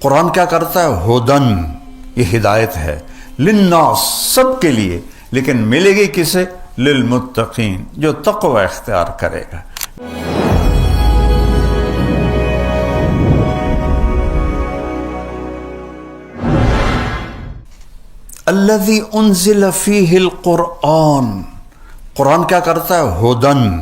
قرآن کیا کرتا ہے؟ ہدن، یہ ہدایت ہے، للناس، سب کے لیے، لیکن ملے گی کسے؟ للمتقین، جو تقوی اختیار کرے گا۔ الذی انزل فیہ القرآن، قرآن کیا کرتا ہے؟ ہدن،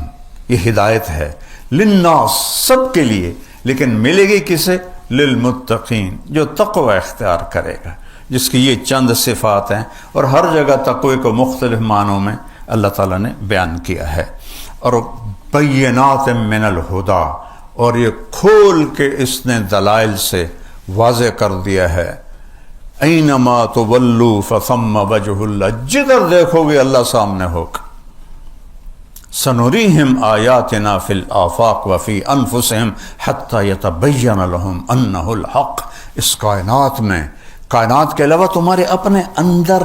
یہ ہدایت ہے، للناس، سب کے لیے، لیکن ملے گی کسے؟ للمتقین، جو تقوی اختیار کرے گا، جس کی یہ چند صفات ہیں، اور ہر جگہ تقوی کو مختلف معنوں میں اللہ تعالیٰ نے بیان کیا ہے۔ اور بینات من الہدا، اور یہ کھول کے اس نے دلائل سے واضح کر دیا ہے۔ اینما تولوا فثم وجہ اللہ، جدھر دیکھو گے اللہ سامنے ہوگا۔ سنریہم آیاتنا فی الآفاق وفی انفسہم حتی یتبین لہم انہ الحق، اس کائنات میں، کائنات کے علاوہ تمہارے اپنے اندر،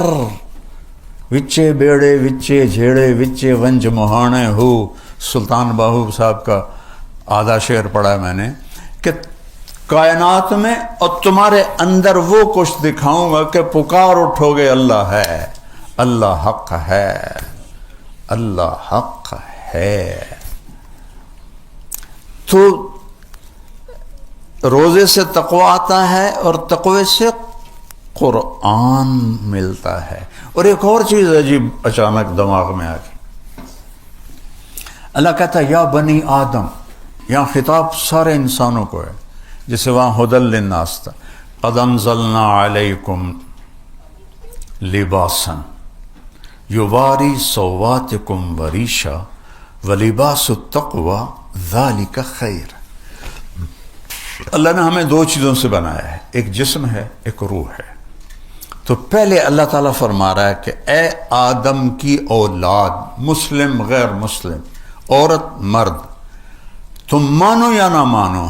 وچے بیڑے وچے جھیڑے وچے ونج مہانے ہو، سلطان باہو صاحب کا آدھا شعر پڑھا ہے میں نے، کہ کائنات میں اور تمہارے اندر وہ کچھ دکھاؤں گا کہ پکار اٹھو گے اللہ ہے، اللہ حق ہے، اللہ حق ہے۔ تو روزے سے تقوی آتا ہے اور تقوی سے قرآن ملتا ہے۔ اور ایک اور چیز عجیب اچانک دماغ میں آ گئی، اللہ کہتا ہے یا بنی آدم، یہاں خطاب سارے انسانوں کو ہے، جسے وہاں ہدی للناس تھا۔ قد انزلنا علیکم لباسا یواری سواتکم وریشا ولباس التقوی ذالک خیر۔ اللہ نے ہمیں دو چیزوں سے بنایا ہے، ایک جسم ہے، ایک روح ہے۔ تو پہلے اللہ تعالیٰ فرما رہا ہے کہ اے آدم کی اولاد، مسلم غیر مسلم، عورت مرد، تم مانو یا نہ مانو،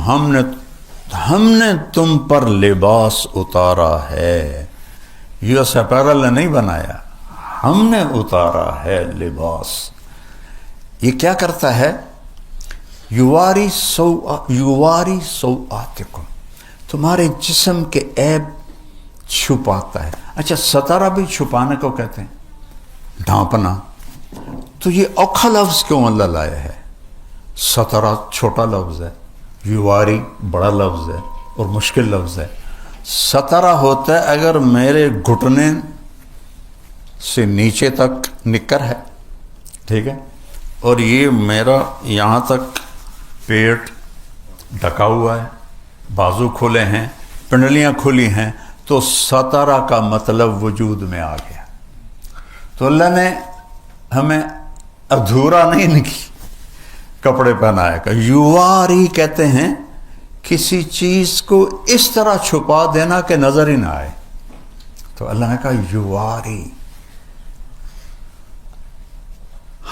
ہم نے تم پر لباس اتارا ہے۔ یو ایس اپیرل نے نہیں بنایا، ہم نے اتارا ہے لباس۔ یہ کیا کرتا ہے؟ یواری سوآتکم، تمہارے جسم کے عیب چھپاتا ہے۔ اچھا، ستارہ بھی چھپانے کو کہتے ہیں، ڈھانپنا۔ تو یہ اوکھا لفظ کیوں اللہ لایا ہے؟ ستارہ چھوٹا لفظ ہے، یواری بڑا لفظ ہے اور مشکل لفظ ہے۔ ستارہ ہوتا ہے اگر میرے گھٹنے سے نیچے تک نکر ہے، ٹھیک ہے، اور یہ میرا یہاں تک پیٹ ڈھکا ہوا ہے، بازو کھلے ہیں، پنڈلیاں کھلی ہیں، تو ستارہ کا مطلب وجود میں آ گیا۔ تو اللہ نے ہمیں ادھورا نہیں کپڑے پہنایا کہ یواری کہتے ہیں کسی چیز کو اس طرح چھپا دینا کہ نظر ہی نہ آئے۔ تو اللہ نے کہا یواری،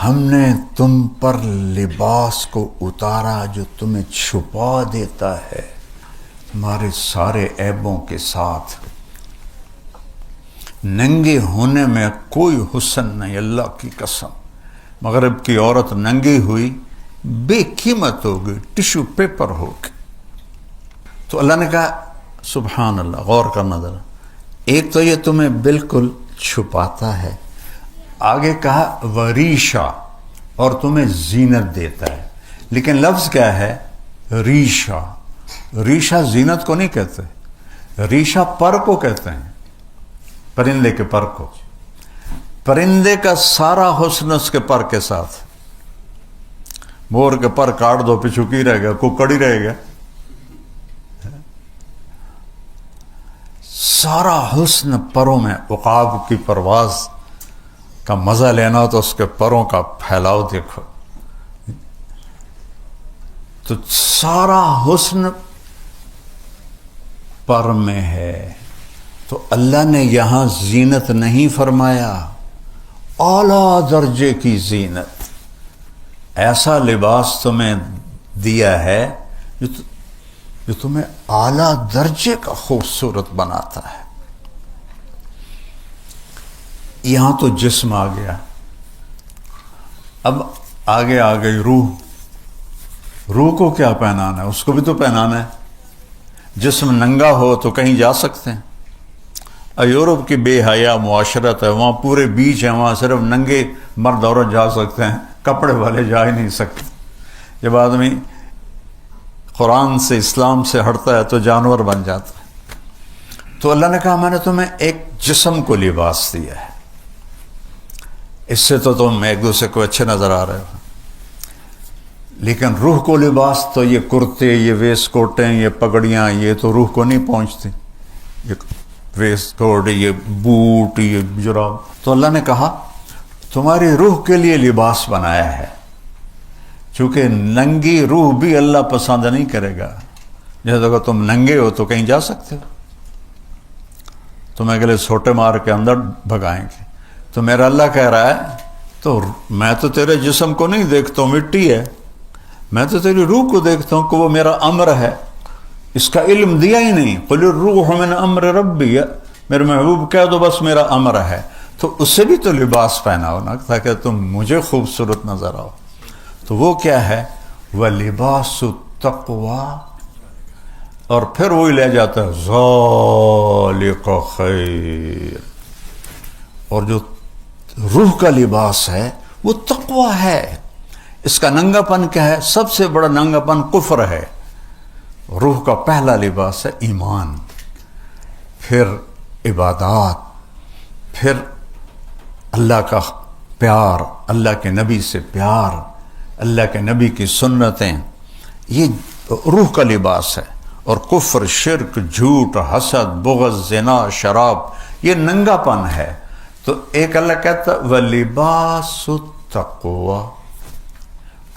ہم نے تم پر لباس کو اتارا جو تمہیں چھپا دیتا ہے تمہارے سارے عیبوں کے ساتھ۔ ننگے ہونے میں کوئی حسن نہیں، اللہ کی قسم۔ مغرب کی عورت ننگی ہوئی بے قیمت ہوگی، ٹشو پیپر ہوگی۔ تو اللہ نے کہا سبحان اللہ، غور کرنا ذرا، ایک تو یہ تمہیں بالکل چھپاتا ہے، آگے کہا وریشا، اور تمہیں زینت دیتا ہے۔ لیکن لفظ کیا ہے؟ ریشا۔ ریشا زینت کو نہیں کہتے، ریشا پر کو کہتے ہیں، پرندے کے پر کو۔ پرندے کا سارا حسن اس کے پر کے ساتھ۔ مور کے پر کاٹ دو پچھوکی رہ گیا، ککڑ ہی رہ گیا۔ سارا حسن پروں میں، عقاب کی پرواز کا مزہ لینا تو اس کے پروں کا پھیلاؤ دیکھو، تو سارا حسن پر میں ہے۔ تو اللہ نے یہاں زینت نہیں فرمایا، اعلیٰ درجے کی زینت، ایسا لباس تمہیں دیا ہے جو تمہیں اعلیٰ درجے کا خوبصورت بناتا ہے۔ یہاں تو جسم آ گیا، اب آگے آ گئی روح۔ روح کو کیا پہنانا ہے؟ اس کو بھی تو پہنانا ہے۔ جسم ننگا ہو تو کہیں جا سکتے ہیں؟ یورپ کی بے حیا معاشرت ہے، وہاں پورے بیچ ہیں، وہاں صرف ننگے مرد عورت جا سکتے ہیں، کپڑے والے جا ہی نہیں سکتے۔ جب آدمی قرآن سے اسلام سے ہٹتا ہے تو جانور بن جاتا ہے۔ تو اللہ نے کہا میں نے تمہیں ایک جسم کو لباس دیا ہے، اس سے تو تم ایک دوسرے کو اچھے نظر آ رہے ہو، لیکن روح کو لباس تو یہ کرتے، یہ ویسٹ کوٹیں، یہ پگڑیاں، یہ تو روح کو نہیں پہنچتی، یہ ویسٹ کوٹ، یہ بوٹ، یہ جراب۔ تو اللہ نے کہا تمہاری روح کے لیے لباس بنایا ہے، چونکہ ننگی روح بھی اللہ پسند نہیں کرے گا۔ جیسے اگر تم ننگے ہو تو کہیں جا سکتے ہو، تمہیں اگلے سوٹے مار کے اندر بھگائیں گے۔ تو میرا اللہ کہہ رہا ہے تو میں تو تیرے جسم کو نہیں دیکھتا ہوں، مٹی ہے، میں تو تیری روح کو دیکھتا ہوں کہ وہ میرا امر ہے، اس کا علم دیا ہی نہیں۔ قل الروح من امر ربی، میرے محبوب کہہ دو بس میرا امر ہے، تو اسے بھی تو لباس پہناؤ نا تاکہ تم مجھے خوبصورت نظر آؤ۔ تو وہ کیا ہے؟ وَلِبَاسُ التَّقْوَىٰ، اور پھر وہی لے جاتا ہے ذَلِكَ خَيْرٌ، اور جو روح کا لباس ہے وہ تقویٰ ہے۔ اس کا ننگا پن کیا ہے؟ سب سے بڑا ننگا پن کفر ہے۔ روح کا پہلا لباس ہے ایمان، پھر عبادات، پھر اللہ کا پیار، اللہ کے نبی سے پیار، اللہ کے نبی کی سنتیں، یہ روح کا لباس ہے۔ اور کفر، شرک، جھوٹ، حسد، بغض، زنا، شراب، یہ ننگا پن ہے۔ تو ایک اللہ کہتا ہے وَلِبَاسُ التَّقْوَىٰ،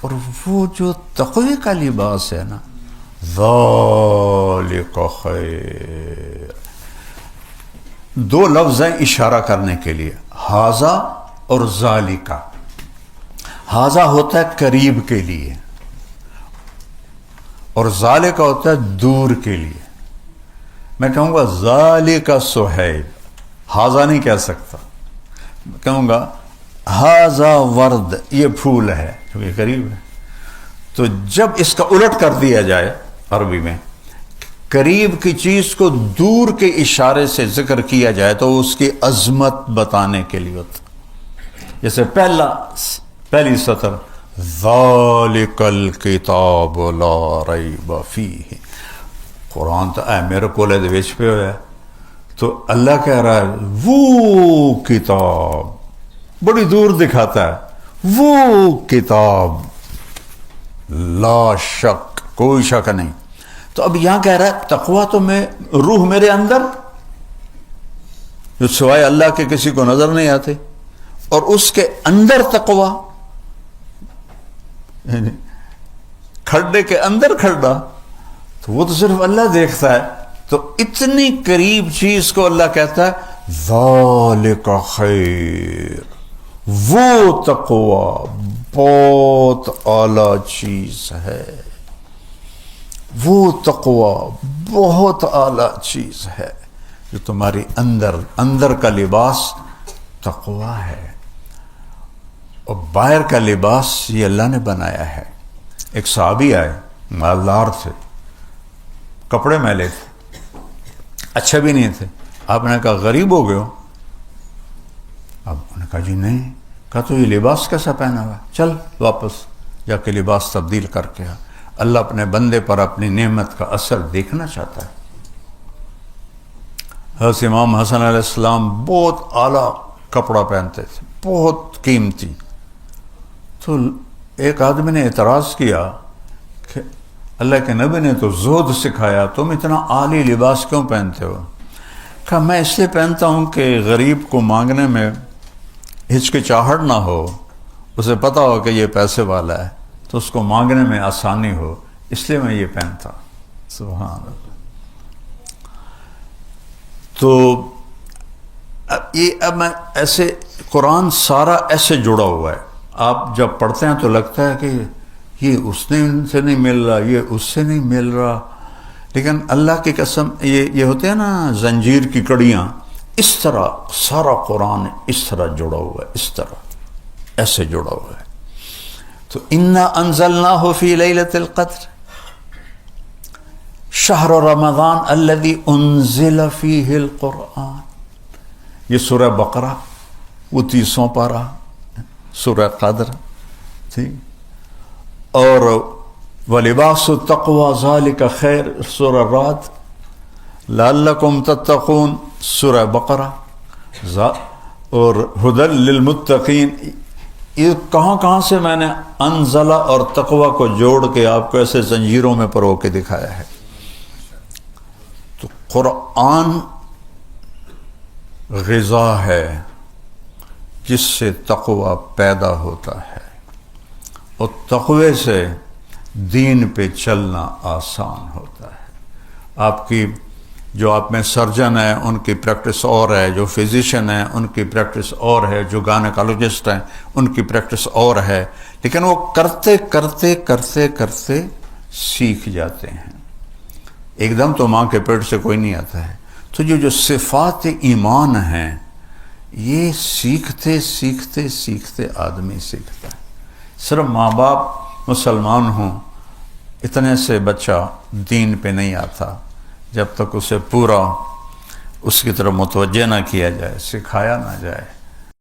اور وہ جو تقوی کا لباس ہے نا، ذَلِكَ خَيْرٌ، دو لفظ ہیں اشارہ کرنے کے لیے، ھذا اور ذالکا۔ ھذا ہوتا ہے قریب کے لیے، اور ذالکا ہوتا ہے دور کے لیے۔ میں کہوں گا ذالکا صہیب، ھذا نہیں کہہ سکتا، کہوں گا ھذا ورد، یہ پھول ہے کیونکہ قریب ہے۔ تو جب اس کا الٹ کر دیا جائے عربی میں، قریب کی چیز کو دور کے اشارے سے ذکر کیا جائے تو اس کی عظمت بتانے کے لیے ہوتا۔ جیسے پہلی سطر ذالک الکتاب لا ریب فیہ، قرآن تو اے میرے کولے دے وچ پہ ہویا ہے، تو اللہ کہہ رہا ہے وہ کتاب، بڑی دور دکھاتا ہے، وہ کتاب لا شک، کوئی شک نہیں۔ تو اب یہاں کہہ رہا ہے تقویٰ تو میں روح میرے اندر جو سوائے اللہ کے کسی کو نظر نہیں آتے، اور اس کے اندر تقویٰ، یعنی کھڈے کے اندر کھڈا، تو وہ تو صرف اللہ دیکھتا ہے۔ تو اتنی قریب چیز کو اللہ کہتا ہے ذالک خیر، وہ تقویٰ بہت اعلیٰ چیز ہے، وہ تقویٰ بہت اعلیٰ چیز ہے، جو تمہاری اندر کا لباس تقویٰ ہے، اور باہر کا لباس یہ اللہ نے بنایا ہے۔ ایک صحابی آئے، مالدار تھے، کپڑے میلے تھے، اچھے بھی نہیں تھے۔ آپ نے کہا غریب ہو گئے ہو؟ اب انہوں نے کہا جی نہیں۔ کہا تو یہ لباس کیسا پہنا ہوا ہے؟ چل واپس جا کے لباس تبدیل کر کے آ۔ اللہ اپنے بندے پر اپنی نعمت کا اثر دیکھنا چاہتا ہے۔ حضرت امام حسن علیہ السلام بہت اعلیٰ کپڑا پہنتے تھے، بہت قیمتی۔ تو ایک آدمی نے اعتراض کیا کہ اللہ کے نبی نے تو زہد سکھایا، تم اتنا عالی لباس کیوں پہنتے ہو؟ کہا میں اس لیے پہنتا ہوں کہ غریب کو مانگنے میں ہچکچاہٹ نہ ہو، اسے پتہ ہو کہ یہ پیسے والا ہے تو اس کو مانگنے میں آسانی ہو، اس لیے میں یہ پہنتا۔ سبحان اللہ۔ تو اب میں ایسے قرآن سارا ایسے جڑا ہوا ہے، آپ جب پڑھتے ہیں تو لگتا ہے کہ یہ اس نے ان سے نہیں مل رہا، یہ اس سے نہیں مل رہا، لیکن اللہ کی قسم یہ ہوتے ہیں نا زنجیر کی کڑیاں، اس طرح سارا قرآن اس طرح جڑا ہوا ہے، اس طرح ایسے جڑا ہوا ہے۔ تو انا انزلناہ فی لیلۃ القدر، شہر رمضان الذی انزل فیہ القرآن، یہ سورہ بقرہ وہ 30واں پارہ، سورہ قدر تھی، اور وَلِبَاسُ التَّقْوَى ذَلِكَ خیر سورہ رعد، لَعَلَّكُمْ تَتَّقُونَ سورہ بقرہ، اور ہدی للمتقین۔ یہ کہاں سے میں نے انزلہ اور تقوی کو جوڑ کے آپ کو ایسے زنجیروں میں پرو کے دکھایا ہے۔ تو قرآن غذا ہے جس سے تقوی پیدا ہوتا ہے، اور تقوی سے دین پہ چلنا آسان ہوتا ہے۔ آپ کی جو آپ میں سرجن ہیں ان کی پریکٹس اور ہے، جو فزیشین ہیں ان کی پریکٹس اور ہے، جو گائنیکالوجسٹ ہیں ان کی پریکٹس اور ہے، لیکن وہ کرتے کرتے کرتے کرتے سیکھ جاتے ہیں۔ ایک دم تو ماں کے پیٹ سے کوئی نہیں آتا ہے۔ تو جو صفات ایمان ہیں یہ سیکھتے سیکھتے سیکھتے آدمی سیکھتا ہے۔ صرف ماں باپ مسلمان ہوں اتنے سے بچہ دین پہ نہیں آتا جب تک اسے پورا اس کی طرف متوجہ نہ کیا جائے، سکھایا نہ جائے۔